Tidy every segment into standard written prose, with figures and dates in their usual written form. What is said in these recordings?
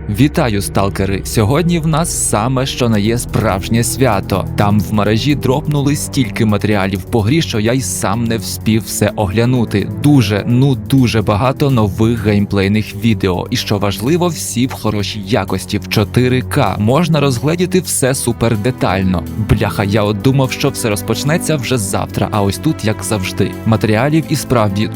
Вітаю, сталкери! Сьогодні в нас саме що не є справжнє свято. Там в мережі дропнули стільки матеріалів по грі, що я й сам не вспів все оглянути. Дуже багато нових геймплейних відео. І що важливо, всі в хорошій якості, в 4К. Можна розгледіти все супер детально. Бляха, я от думав, що все розпочнеться вже завтра, а ось тут як завжди. Матеріалів і справді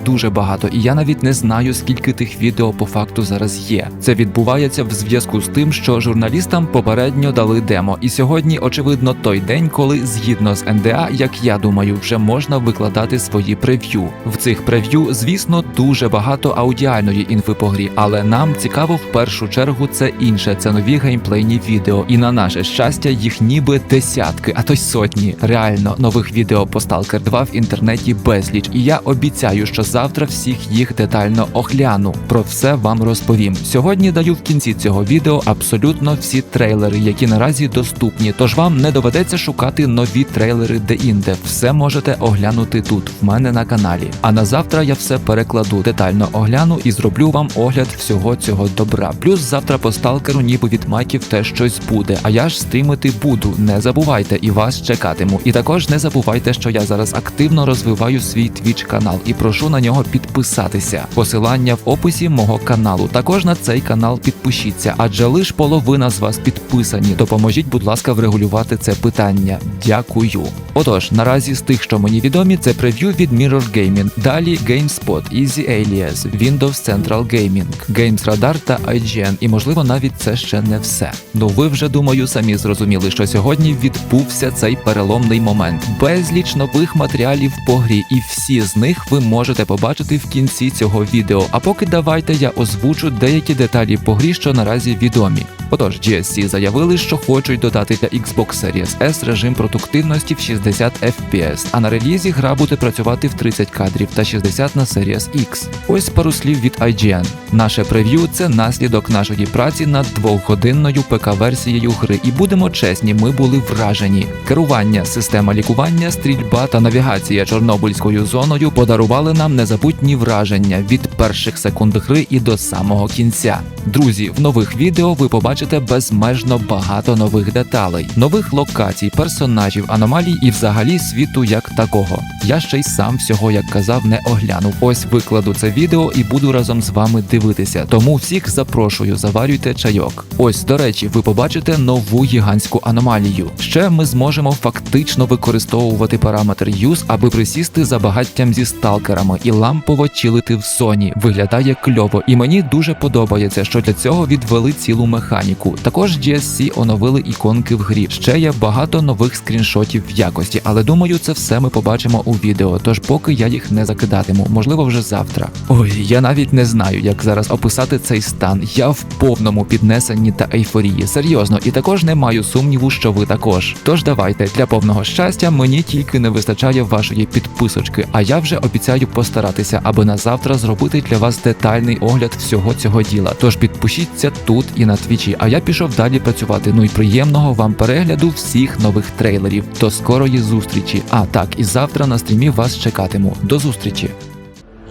дуже багато. І я навіть не знаю, скільки тих відео по факту зараз є. Це відбувається в зв'язку з тим, що журналістам попередньо дали демо. І сьогодні, очевидно, той день, коли, згідно з НДА, як я думаю, вже можна викладати свої прев'ю. В цих прев'ю, звісно, дуже багато аудіальної інфи по грі, але нам цікаво в першу чергу це інше, це нові геймплейні відео. І на наше щастя, їх ніби десятки, а то й сотні. Реально, нових відео по Stalker 2 в інтернеті безліч. І я обіцяю, що завтра всіх їх детально огляну. Про все вам розповім. Сьогодні даю в кінці цього відео абсолютно всі трейлери, які наразі доступні, тож вам не доведеться шукати нові трейлери де-інде. Все можете оглянути тут, в мене на каналі. А на завтра я все перекладу, детально огляну і зроблю вам огляд всього цього добра. Плюс завтра по сталкеру ніби від майків теж щось буде, а я ж стрімити буду, не забувайте, і вас чекатиму. І також не забувайте, що я зараз активно розвиваю свій Twitch канал і прошу на нього підписатися. Посилання в описі мого каналу. Також на цей канал підпишіться, адже лише половина з вас підписані. Допоможіть, будь ласка, врегулювати це питання. Дякую. Отож, наразі з тих, що мені відомі, це прев'ю від Mirror Gaming, далі GameSpot, Easy Alias, Windows Central Gaming, Games Radar та IGN, і можливо навіть це ще не все. Ну ви вже, думаю, самі зрозуміли, що сьогодні відбувся цей переломний момент. Безліч нових матеріалів по грі, і всі з них ви можете побачити в кінці цього відео. А поки давайте я озвучу деякі деталі по грі, що наразі відомі. Отож, GSC заявили, що хочуть додати для Xbox Series S режим продуктивності в 60 FPS, а на релізі гра буде працювати в 30 кадрів та 60 на Series X. Ось пару слів від IGN. Наше прев'ю – це наслідок нашої праці над 2-годинною ПК-версією гри. І будемо чесні, ми були вражені. Керування, система лікування, стрільба та навігація Чорнобильською зоною подарували нам незабутні враження від перших секунд гри і до самого кінця. Друзі, в нових відео ви побачите безмежно багато нових деталей, нових локацій, персонажів, аномалій і взагалі світу як такого. Я ще й сам всього, як казав, не оглянув. Ось викладу це відео і буду разом з вами дивитися. Тому всіх запрошую, заварюйте чайок. Ось, до речі, ви побачите нову гігантську аномалію. Ще ми зможемо фактично використовувати параметр Use, аби присісти за багаттям зі сталкерами і лампово чилити в зоні. Виглядає кльово, і мені дуже подобається, що для цього відвели цілу механіку. Також GSC оновили іконки в грі. Ще є багато нових скріншотів в якості, але думаю, це все ми побачимо у відео, тож поки я їх не закидатиму, можливо вже завтра. Ой, я навіть не знаю, як зараз описати цей стан. Я в повному піднесенні та ейфорії. Серйозно, і також не маю сумніву, що ви також. Тож давайте, для повного щастя мені тільки не вистачає вашої підписочки, а я вже обіцяю постаратися, аби на завтра зробити для вас детальний огляд всього цього діла. Тож підпишіться тут і на Твічі, а я пішов далі працювати. Ну і приємного вам перегляду всіх нових трейлерів. До скорої зустрічі. А так, і завтра на стрімі вас чекатиму. До зустрічі.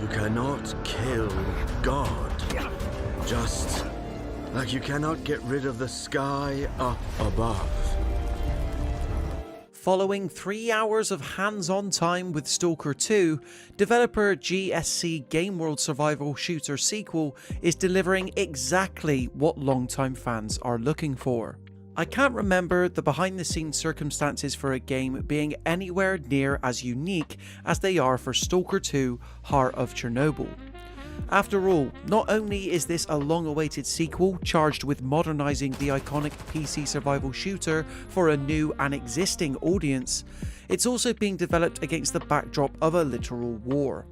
You cannot kill God. Just like you cannot get rid of the sky up above. Following 3 hours of hands-on time with Stalker 2, developer GSC Game World Survival Shooter sequel is delivering exactly what longtime fans are looking for. I can't remember the behind-the-scenes circumstances for a game being anywhere near as unique as they are for Stalker 2 Heart of Chernobyl. After all, not only is this a long-awaited sequel charged with modernizing the iconic PC survival shooter for a new and existing audience, it's also being developed against the backdrop of a literal war.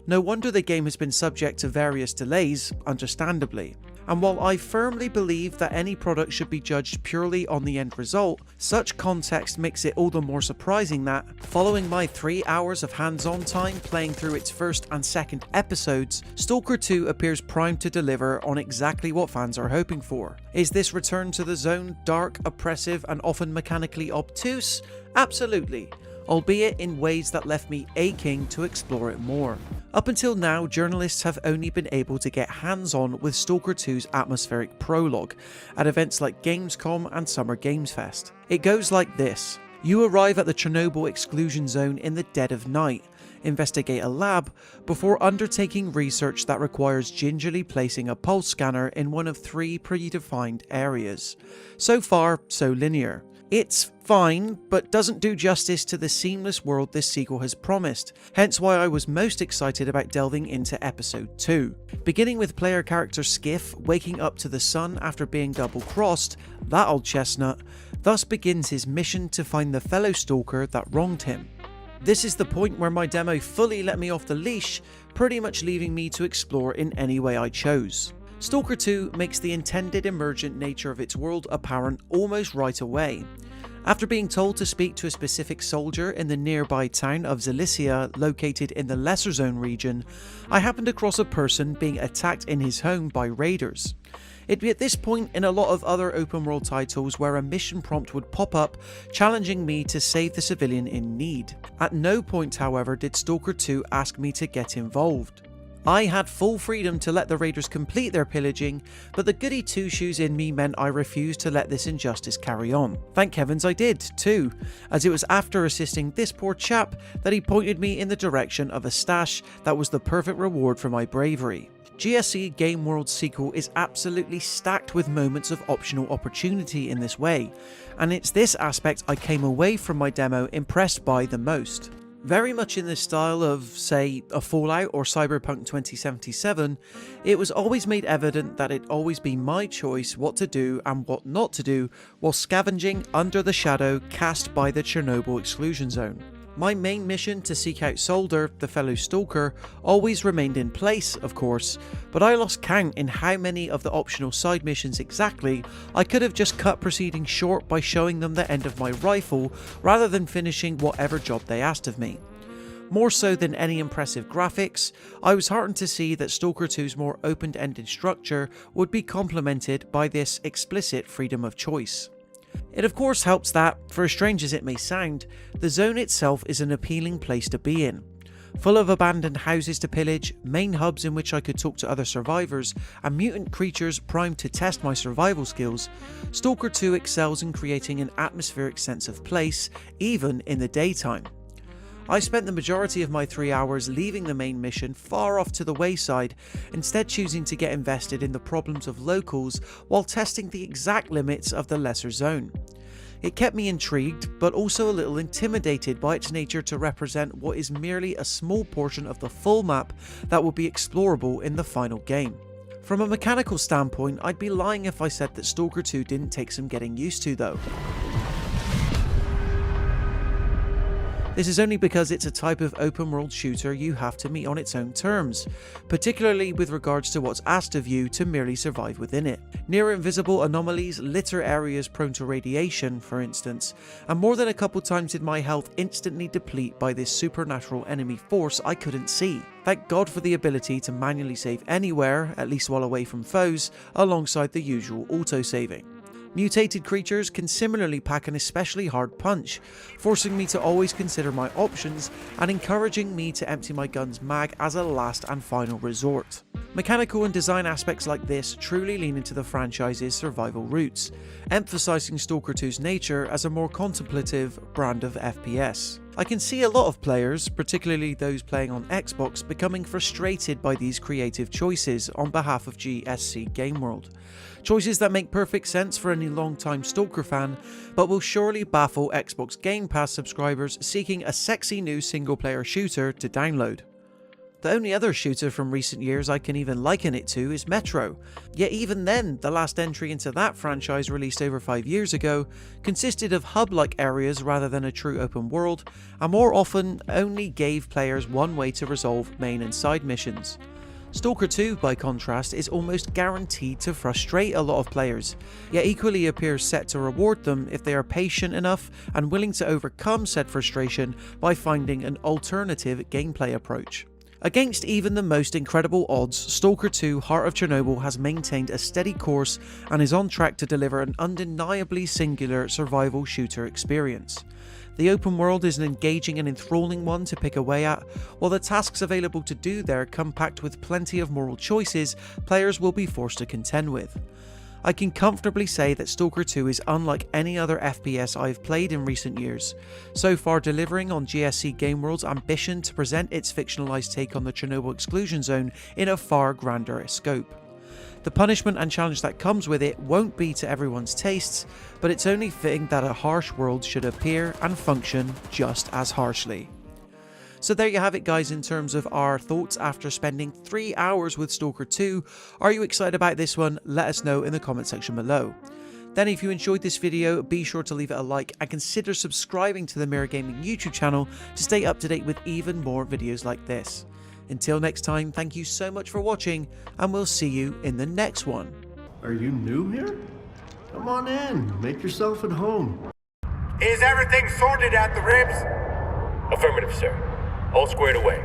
No wonder the game has been subject to various delays, understandably. And while I firmly believe that any product should be judged purely on the end result, such context makes it all the more surprising that, following my 3 hours of hands-on time playing through its first and second episodes, Stalker 2 appears primed to deliver on exactly what fans are hoping for. Is this return to the zone dark, oppressive, and often mechanically obtuse? Absolutely. albeit in ways that left me aching to explore it more. Up until now, journalists have only been able to get hands-on with Stalker 2's atmospheric prologue at events like Gamescom and Summer Games Fest. It goes like this. You arrive at the Chernobyl exclusion zone in the dead of night, investigate a lab, before undertaking research that requires gingerly placing a pulse scanner in one of 3 predefined areas. So far, so linear. It's fine, but doesn't do justice to the seamless world this sequel has promised, hence why I was most excited about delving into episode 2. Beginning with player character Skiff waking up to the sun after being double-crossed, that old chestnut, thus begins his mission to find the fellow Stalker that wronged him. This is the point where my demo fully let me off the leash, pretty much leaving me to explore in any way I chose. Stalker 2 makes the intended emergent nature of its world apparent almost right away. After being told to speak to a specific soldier in the nearby town of Zalicia, located in the Lesser Zone region, I happened across a person being attacked in his home by raiders. It'd be at this point in a lot of other open world titles where a mission prompt would pop up challenging me to save the civilian in need. At no point, however, did Stalker 2 ask me to get involved. I had full freedom to let the raiders complete their pillaging, but the goody two-shoes in me meant I refused to let this injustice carry on. Thank heavens I did, too, as it was after assisting this poor chap that he pointed me in the direction of a stash that was the perfect reward for my bravery. GSC Game World's sequel is absolutely stacked with moments of optional opportunity in this way, and it's this aspect I came away from my demo impressed by the most. Very much in the style of, say, a Fallout or Cyberpunk 2077, it was always made evident that it'd always be my choice what to do and what not to do while scavenging under the shadow cast by the Chernobyl exclusion zone. My main mission to seek out Solder, the fellow Stalker, always remained in place, of course, but I lost count in how many of the optional side missions exactly I could have just cut proceedings short by showing them the end of my rifle rather than finishing whatever job they asked of me. More so than any impressive graphics, I was heartened to see that Stalker 2's more open-ended structure would be complemented by this explicit freedom of choice. It of course helps that, for as strange as it may sound, the zone itself is an appealing place to be in. Full of abandoned houses to pillage, main hubs in which I could talk to other survivors, and mutant creatures primed to test my survival skills, Stalker 2 excels in creating an atmospheric sense of place, even in the daytime. I spent the majority of my 3 hours leaving the main mission far off to the wayside, instead choosing to get invested in the problems of locals while testing the exact limits of the Lesser Zone. It kept me intrigued, but also a little intimidated by its nature to represent what is merely a small portion of the full map that will be explorable in the final game. From a mechanical standpoint, I'd be lying if I said that Stalker 2 didn't take some getting used to though. This is only because it's a type of open world shooter you have to meet on its own terms, particularly with regards to what's asked of you to merely survive within it. Near invisible anomalies litter areas prone to radiation, for instance, and more than a couple times did my health instantly deplete by this supernatural enemy force I couldn't see. Thank God for the ability to manually save anywhere, at least while away from foes, alongside the usual auto-saving. Mutated creatures can similarly pack an especially hard punch, forcing me to always consider my options and encouraging me to empty my gun's mag as a last and final resort. Mechanical and design aspects like this truly lean into the franchise's survival roots, emphasizing Stalker 2's nature as a more contemplative brand of FPS. I can see a lot of players, particularly those playing on Xbox, becoming frustrated by these creative choices on behalf of GSC Game World. Choices that make perfect sense for any long-time Stalker fan, but will surely baffle Xbox Game Pass subscribers seeking a sexy new single-player shooter to download. The only other shooter from recent years I can even liken it to is Metro, yet even then, the last entry into that franchise released over 5 years ago consisted of hub-like areas rather than a true open world, and more often only gave players one way to resolve main and side missions. Stalker 2, by contrast, is almost guaranteed to frustrate a lot of players, yet equally appears set to reward them if they are patient enough and willing to overcome said frustration by finding an alternative gameplay approach. Against even the most incredible odds, Stalker 2 Heart of Chernobyl has maintained a steady course and is on track to deliver an undeniably singular survival shooter experience. The open world is an engaging and enthralling one to pick away at, while the tasks available to do there come packed with plenty of moral choices players will be forced to contend with. I can comfortably say that Stalker 2 is unlike any other FPS I've played in recent years, so far delivering on GSC Game World's ambition to present its fictionalized take on the Chernobyl exclusion zone in a far grander scope. The punishment and challenge that comes with it won't be to everyone's tastes, but it's only fitting that a harsh world should appear and function just as harshly. So there you have it, guys, in terms of our thoughts after spending 3 hours with Stalker 2. Are you excited about this one? Let us know in the comment section below. Then if you enjoyed this video, be sure to leave it a like and consider subscribing to the Mirror Gaming YouTube channel to stay up to date with even more videos like this. Until next time, thank you so much for watching, and we'll see you in the next one. Are you new here? Come on in, make yourself at home. Is everything sorted at the ribs? Affirmative, sir. All squared away.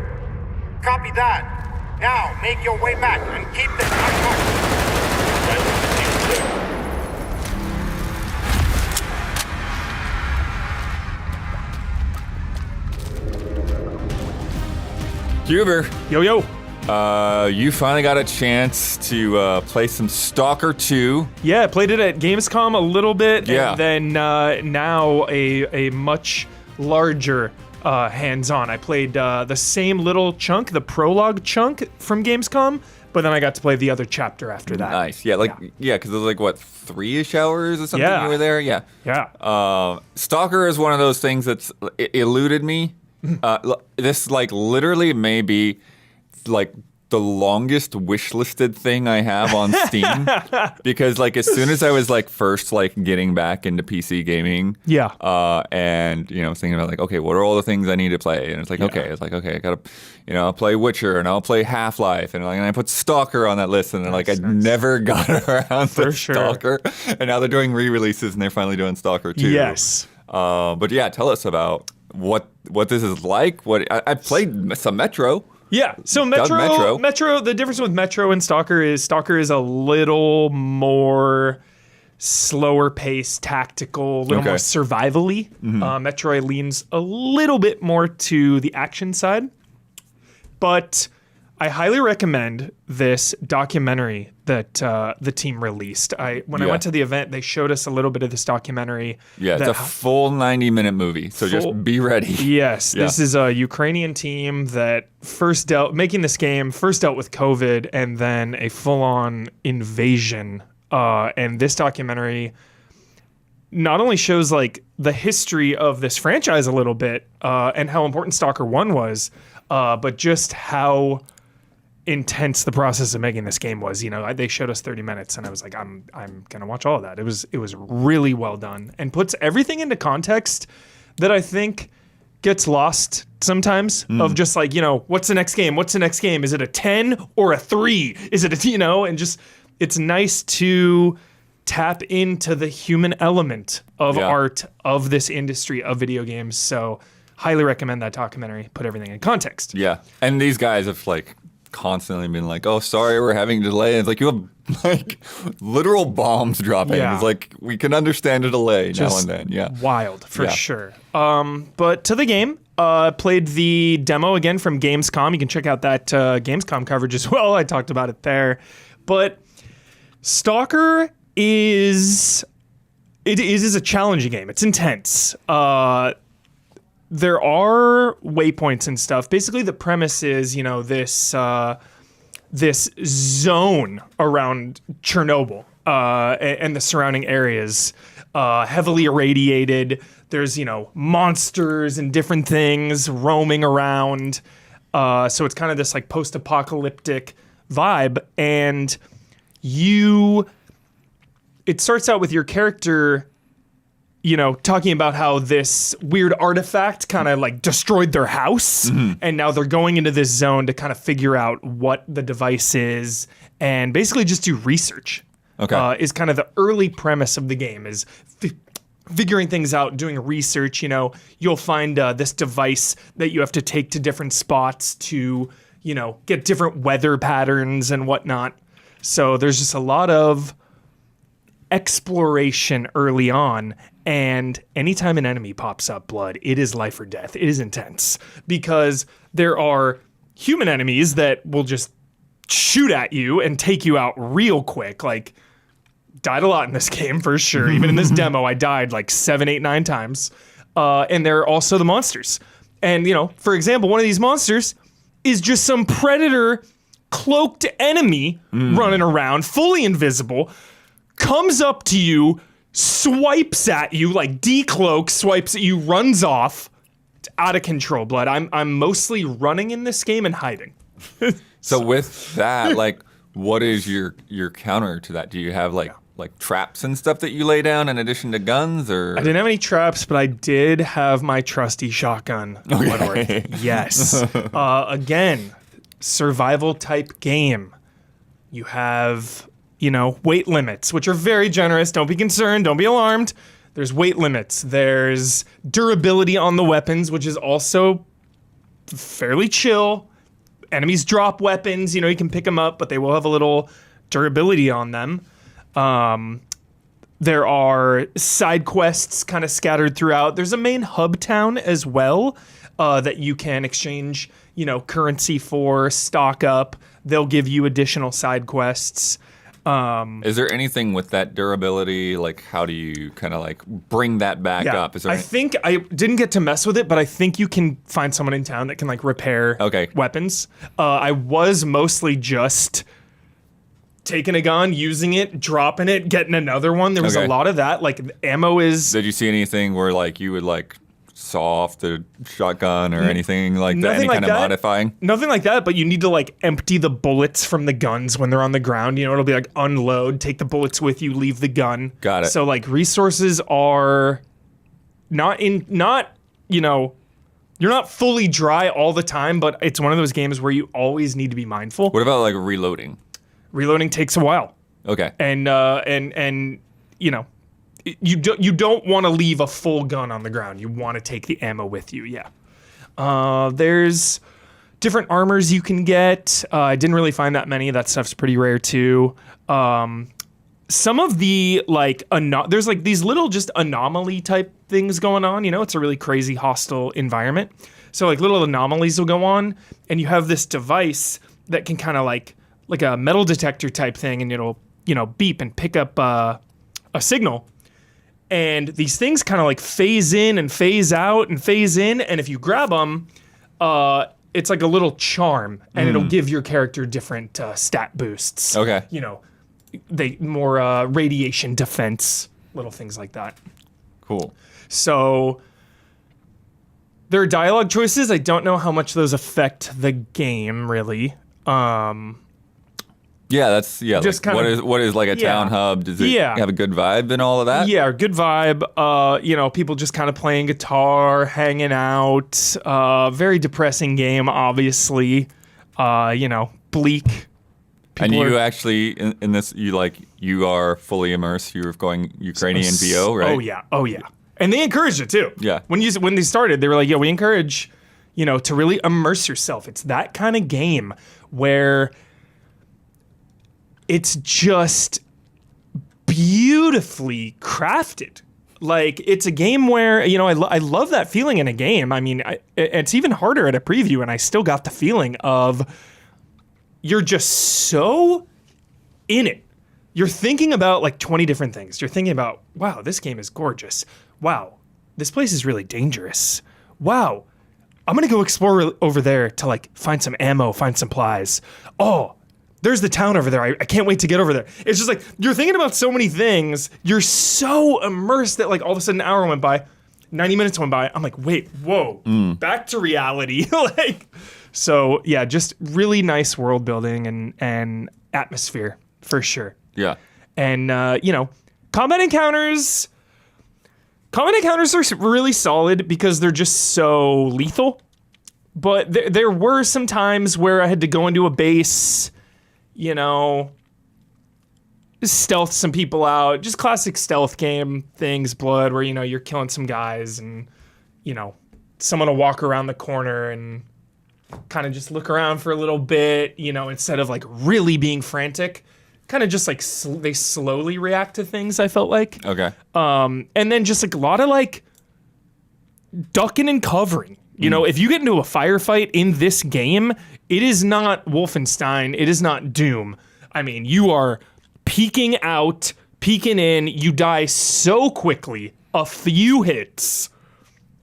Copy that. Now, make your way back and keep this Huber, Yo, yo. you finally got a chance to play some Stalker 2. Yeah, I played it at Gamescom a little bit, Yeah. and then now a much larger hands-on. I played the same little chunk, the prologue chunk from Gamescom, but then I got to play the other chapter after that. Nice, yeah, because it was like, what, 3-ish hours or something Yeah. you were there? Yeah. Yeah. Stalker is one of those things that's eluded me. This, like, literally may be, like, the longest wishlisted thing I have on Steam. Because, like, as soon as I was, like, first, like, getting back into PC gaming. Yeah. And, you know, thinking about, like, okay, what are all the things I need to play? And it's like, okay, I gotta, you know, I'll play Witcher and I'll play Half-Life. And, like, and I put Stalker on that list. And, like, I never got around to sure. Stalker. And now they're doing re-releases and they're finally doing Stalker 2. Yes. But yeah, tell us about what this is like. I played some Metro. Yeah, so Metro, the difference with Metro and Stalker is a little more slower paced, tactical, a little more survival-y. Metro leans a little bit more to the action side. But I highly recommend this documentary that the team released. When I went to the event, they showed us a little bit of this documentary. Yeah, it's a full 90-minute movie, so just be ready. Yes, this is a Ukrainian team that first dealt with COVID and then a full-on invasion. And this documentary not only shows like the history of this franchise a little bit and how important Stalker 1 was, but just how intense the process of making this game was. You know, they showed us 30 minutes and I was like, I'm gonna watch all of that. It was really well done and puts everything into context that I think gets lost sometimes of just like, you know, what's the next game? What's the next game? Is it a 10 or a 3? Is it a, you know, and just, it's nice to tap into the human element of art of this industry of video games. So highly recommend that documentary. Put everything in context. Yeah, and these guys have like constantly been like, oh, sorry, we're having a delay. And it's like, you have like literal bombs dropping. Yeah. It's like, we can understand a delay now and then. Yeah. Wild, for sure. But to the game, played the demo again from Gamescom. You can check out that Gamescom coverage as well. I talked about it there. But Stalker is a challenging game. It's intense. There are waypoints and stuff. Basically, the premise is, you know, this zone around Chernobyl and the surrounding areas, heavily irradiated. There's, you know, monsters and different things roaming around. So it's kind of this like post-apocalyptic vibe. And it starts out with your character, you know, talking about how this weird artifact kind of like destroyed their house. And now they're going into this zone to kind of figure out what the device is and basically just do research. Okay. Is kind of the early premise of the game is figuring things out, doing research. You know, you'll find this device that you have to take to different spots to, get different weather patterns and whatnot. So there's just a lot of exploration early on. And anytime an enemy pops up, Blood, it is life or death. It is intense because there are human enemies that will just shoot at you and take you out real quick. Like, died a lot in this game for sure. Even in this demo, I died like 7, 8, 9 times. And there are also the monsters. And, for example, one of these monsters is just some predator cloaked enemy running around, fully invisible, comes up to you, swipes at you, like decloaks, swipes at you, runs off. It's out of control, Blood. I'm mostly running in this game and hiding. So with that, like, what is your counter to that? Do you have like traps and stuff that you lay down in addition to guns, or? I didn't have any traps, but I did have my trusty shotgun. Okay. Yes. Again, survival type game. You have, weight limits, which are very generous. Don't be concerned. Don't be alarmed. There's weight limits. There's durability on the weapons, which is also fairly chill. Enemies drop weapons. You can pick them up, but they will have a little durability on them. There are side quests kind of scattered throughout. There's a main hub town as well that you can exchange, currency for, stock up. They'll give you additional side quests. Is there anything with that durability? Like, how do you kind of like bring that back up? Is there I think I didn't get to mess with it, but I think you can find someone in town that can like repair weapons. I was mostly just taking a gun, using it, dropping it, getting another one. There was a lot of that. Like, ammo is... Did you see anything where like you would like saw off the shotgun or anything like that? Any kind of modifying? Nothing like that, but you need to like empty the bullets from the guns when they're on the ground. It'll be like unload, take the bullets with you, leave the gun. Got it. So like resources are you're not fully dry all the time, but it's one of those games where you always need to be mindful. What about like reloading? Reloading takes a while. Okay. And you don't want to leave a full gun on the ground. You want to take the ammo with you. Yeah. There's different armors you can get. I didn't really find that many. That stuff's pretty rare too. Some of the there's like these little just anomaly type things going on. It's a really crazy hostile environment. So like little anomalies will go on, and you have this device that can kind of like a metal detector type thing, and it'll beep and pick up a signal. And these things kind of like phase in and phase out and phase in, and if you grab them, it's like a little charm, and it'll give your character different stat boosts. Okay. They more radiation defense, little things like that. Cool. So there are dialogue choices. I don't know how much those affect the game really. Yeah, that's Just like, what is like a town hub? Does it have a good vibe and all of that? Yeah, good vibe. People just kind of playing guitar, hanging out. Very depressing game, obviously. Bleak. And you actually in this you are fully immersed. You're going Ukrainian VO, right? Oh yeah. And they encouraged it too. Yeah. When they started, they were like, we encourage, to really immerse yourself. It's that kind of game where it's just beautifully crafted. Like, it's a game where, I love that feeling in a game. I mean, it's even harder at a preview, and I still got the feeling of you're just so in it. You're thinking about like 20 different things. You're thinking about, wow, this game is gorgeous. Wow, this place is really dangerous. Wow, I'm going to go explore over there to like find some ammo, find supplies. Oh, there's the town over there. I can't wait to get over there. It's just like, you're thinking about so many things. You're so immersed that like all of a sudden an hour went by, 90 minutes went by. I'm like, wait, whoa, back to reality. So yeah, just really nice world building and atmosphere for sure. Yeah. And, combat encounters are really solid because they're just so lethal. But there were some times where I had to go into a base, stealth some people out, just classic stealth game things, Blood, where, you're killing some guys and, someone will walk around the corner and kind of just look around for a little bit, you know, instead of like really being frantic. Kind of just like they slowly react to things, I felt like. Okay. And then just like a lot of like ducking and covering. You know, if you get into a firefight in this game, it is not Wolfenstein. It is not Doom. I mean, you are peeking out, peeking in. You die so quickly. A few hits.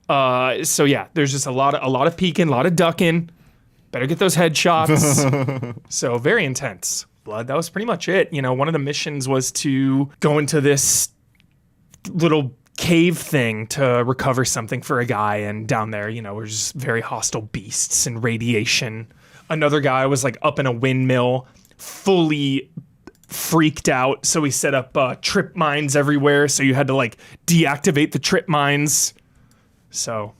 So yeah, there's just a lot of peeking, a lot of ducking. Better get those headshots. So very intense. Blood. That was pretty much it. You know, one of the missions was to go into this little cave thing to recover something for a guy, and down there, you know, there's just very hostile beasts and radiation. Another guy was like up in a windmill, fully freaked out, so he set up trip mines everywhere, so you had to like deactivate the trip mines. So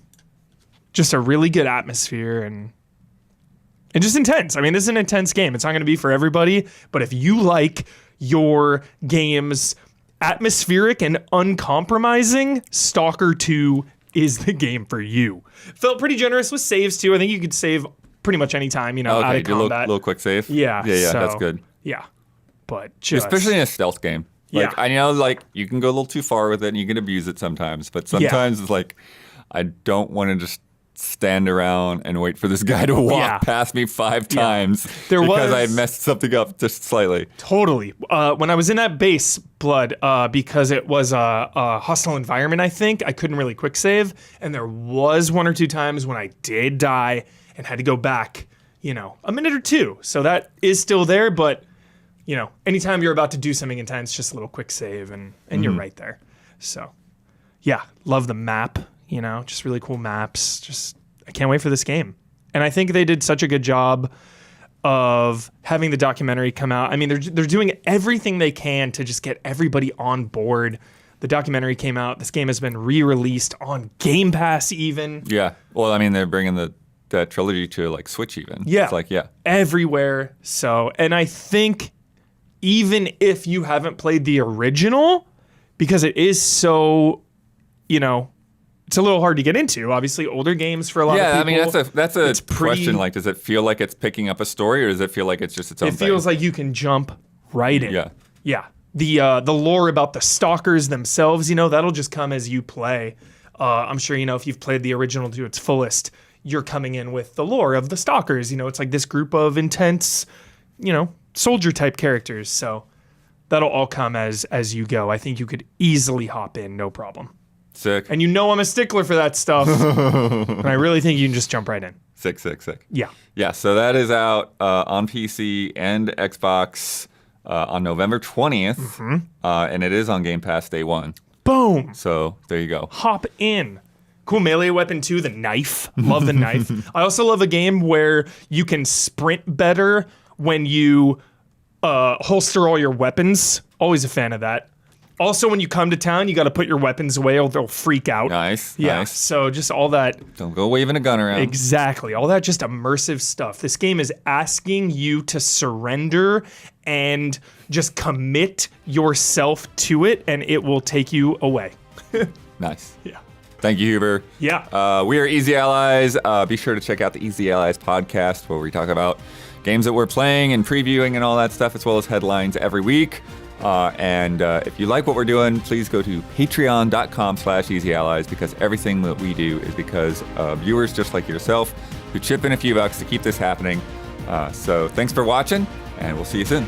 just a really good atmosphere and just intense. I mean, this is an intense game. It's not going to be for everybody, but if you like your games atmospheric and uncompromising, Stalker 2 is the game for you. Felt pretty generous with saves too. I think you could save pretty much any time, you know, out of combat. Little quick save. Yeah. Yeah, so, that's good. Yeah. But just... Especially in a stealth game. Like, Yeah. I know, like, you can go a little too far with it and you can abuse it sometimes, but sometimes it's like, I don't want to just stand around and wait for this guy to walk past me 5 times because I messed something up just slightly. Totally. When I was in that base, Blood, because it was a hostile environment, I think, I couldn't really quick save. And there was 1 or 2 times when I did die and had to go back, you know, a minute or 2. So that is still there, but, you know, anytime you're about to do something intense, just a little quick save and you're right there. So, yeah, love the map. You know, just really cool maps. Just, I can't wait for this game. And I think they did such a good job of having the documentary come out. I mean, they're doing everything they can to just get everybody on board. The documentary came out. This game has been re-released on Game Pass even. Yeah. Well, I mean, they're bringing that trilogy to like Switch even. Yeah. It's like, yeah. Everywhere. So, and I think even if you haven't played the original, because it is so, you know, it's a little hard to get into. Obviously, older games for a lot of people. Yeah, I mean, that's a question. Like, does it feel like it's picking up a story, or does it feel like it's just its own thing? It feels like you can jump right in. Yeah. Yeah. The lore about the Stalkers themselves, you know, that'll just come as you play. I'm sure, you know, if you've played the original to its fullest, you're coming in with the lore of the Stalkers. You know, it's like this group of intense, you know, soldier-type characters. So that'll all come as you go. I think you could easily hop in, no problem. Sick. And you know I'm a stickler for that stuff. And I really think you can just jump right in. Sick. Yeah. Yeah, so that is out on PC and Xbox on November 20th. And it is on Game Pass day 1. Boom. So there you go. Hop in. Cool melee weapon too, the knife. Love the knife. I also love a game where you can sprint better when you holster all your weapons. Always a fan of that. Also, when you come to town, you got to put your weapons away or they'll freak out. Nice. So just all that. Don't go waving a gun around. Exactly. All that just immersive stuff. This game is asking you to surrender and just commit yourself to it, and it will take you away. Nice. Yeah. Thank you, Huber. Yeah. We are Easy Allies. Be sure to check out the Easy Allies podcast where we talk about games that we're playing and previewing and all that stuff, as well as headlines every week. And if you like what we're doing, please go to patreon.com/easyallies, because everything that we do is because of viewers just like yourself who chip in a few bucks to keep this happening. So thanks for watching, and we'll see you soon.